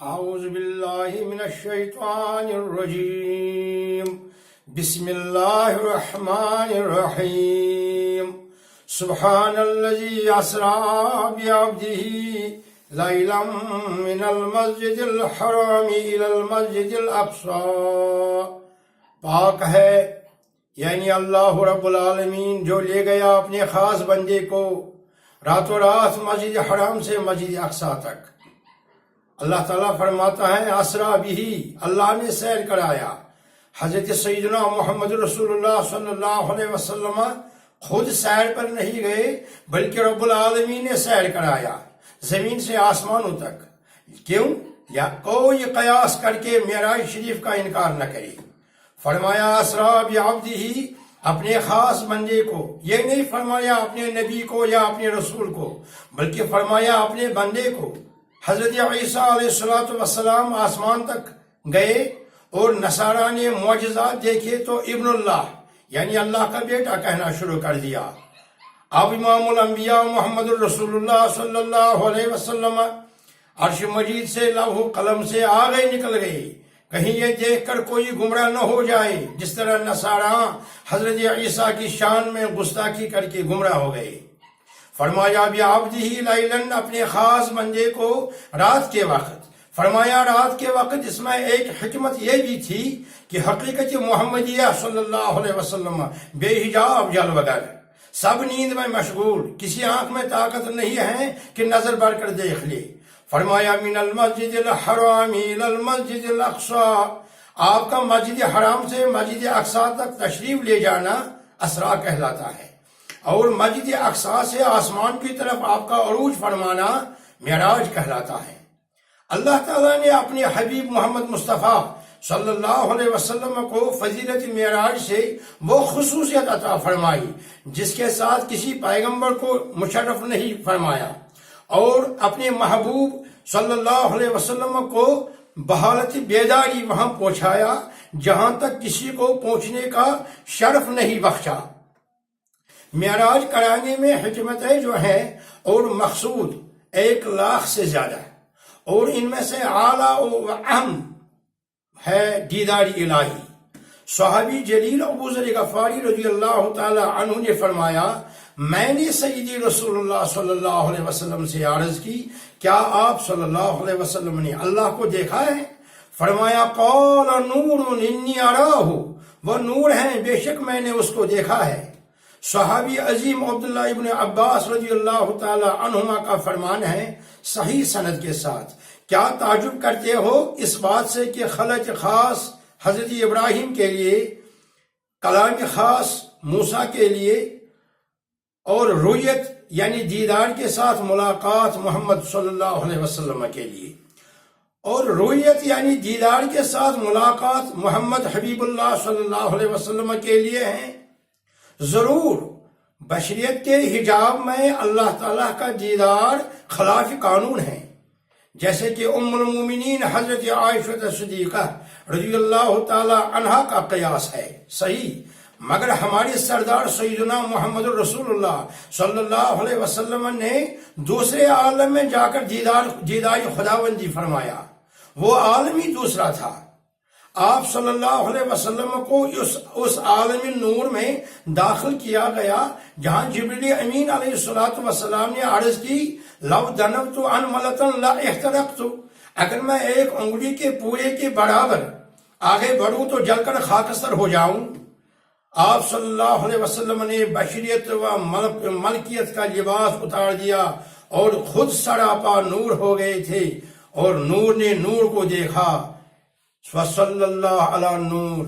أعوذ بالله من الشيطان الرجيم بسم الله الرحمن الرحيم سبحان الذي أسرى بعبده ليلا من المسجد الحرام إلى المسجد الأقصى پاک ہے یعنی اللہ رب العالمین جو لے گیا اپنے خاص بندے کو راتوں رات مسجد حرام سے مسجد اقصی تک۔ اللہ تعالیٰ فرماتا ہے اسرا بھی، اللہ نے سیر کرایا۔ حضرت سیدنا محمد رسول اللہ صلی اللہ علیہ وسلم خود سیر پر نہیں گئے بلکہ رب العالمین نے سیر کرایا زمین سے آسمانوں تک۔ کیوں؟ یا کوئی قیاس کر کے معراج شریف کا انکار نہ کرے۔ فرمایا اسرا بعبدہ، اپنے خاص بندے کو، یہ نہیں فرمایا اپنے نبی کو یا اپنے رسول کو، بلکہ فرمایا اپنے بندے کو۔ حضرت عیسیٰ علیہ السلام آسمان تک گئے اور نصارہ نے معجزات دیکھے تو ابن اللہ یعنی اللہ کا بیٹا کہنا شروع کر دیا۔ اب امام الانبیاء محمد الرسول اللہ صلی اللہ علیہ وسلم عرش مجید سے لوح قلم سے آگے نکل گئے، کہیں یہ دیکھ کر کوئی گمراہ نہ ہو جائے جس طرح نصارہ حضرت عیسیٰ کی شان میں گستاخی کر کے گمراہ ہو گئے۔ فرمایا بعبدہ لیلاً، اپنے خاص بندے کو رات کے وقت۔ فرمایا رات کے وقت، اس میں ایک حکمت یہ بھی تھی کہ حقیقت محمدیہ صلی اللہ علیہ وسلم بے حجاب جلوگر، سب نیند میں مشغول، کسی آنکھ میں طاقت نہیں ہے کہ نظر بڑھ کر دیکھ لے۔ فرمایا من المسجد الحرام الی المسجد الاقصی، آپ کا مسجد حرام سے مسجد اقصی تک تشریف لے جانا اسرا کہلاتا ہے، اور مسجد اقصی سے آسمان کی طرف آپ کا عروج فرمانا معراج کہلاتا ہے۔ اللہ تعالیٰ نے اپنے حبیب محمد مصطفیٰ صلی اللہ علیہ وسلم کو فضیلت معراج سے وہ خصوصیت عطا فرمائی جس کے ساتھ کسی پیغمبر کو مشرف نہیں فرمایا، اور اپنے محبوب صلی اللہ علیہ وسلم کو بحالت بیداری وہاں پہنچایا جہاں تک کسی کو پہنچنے کا شرف نہیں بخشا۔ معراج کرانے میں حکمتیں جو ہیں اور مقصود 1,00,000 سے زیادہ ہے، اور ان میں سے اعلیٰ و اہم ہے دیدار الہی۔ صحابی جلیل ابو ذر غفاری رضی اللہ تعالی عنہ نے فرمایا، میں نے سیدی رسول اللہ صلی اللہ علیہ وسلم سے عرض کی، کیا آپ صلی اللہ علیہ وسلم نے اللہ کو دیکھا ہے؟ فرمایا قال نور انی اراہ، وہ نور ہیں، بے شک میں نے اس کو دیکھا ہے۔ صحابی عظیم عبداللہ ابن عباس رضی اللہ تعالی عنہما کا فرمان ہے صحیح سند کے ساتھ، کیا تعجب کرتے ہو اس بات سے کہ خلق خاص حضرت ابراہیم کے لیے، کلام خاص موسیٰ کے لیے، اور رؤیت یعنی دیدار کے ساتھ ملاقات محمد صلی اللہ علیہ وسلم کے لیے، اور رؤیت یعنی دیدار کے ساتھ ملاقات محمد حبیب اللہ صلی اللہ علیہ وسلم کے لیے ہیں؟ ضرور بشریت کے حجاب میں اللہ تعالیٰ کا دیدار خلاف قانون ہے، جیسے کہ ام المومنین حضرت عائشہ صدیقہ رضی اللہ تعالی عنہا کا قیاس ہے صحیح، مگر ہمارے سردار سیدنا محمد رسول اللہ صلی اللہ علیہ وسلم نے دوسرے عالم میں جا کر دیدار خداوندی فرمایا، وہ عالم ہی دوسرا تھا۔ آپ صلی اللہ علیہ وسلم کو اس عالم نور میں داخل کیا گیا جہاں جبریل امین علیہ السلام نے عرض کی، لو دنوت انملۃ لا احترقت، اگر میں ایک انگلی کے پورے کے برابر آگے بڑھوں تو جل کر خاکستر ہو جاؤں۔ آپ صلی اللہ علیہ وسلم نے بشریت و ملکیت کا لباس اتار دیا اور خود سراپا نور ہو گئے تھے، اور نور نے نور کو دیکھا۔ وصلی اللہ علی نور۔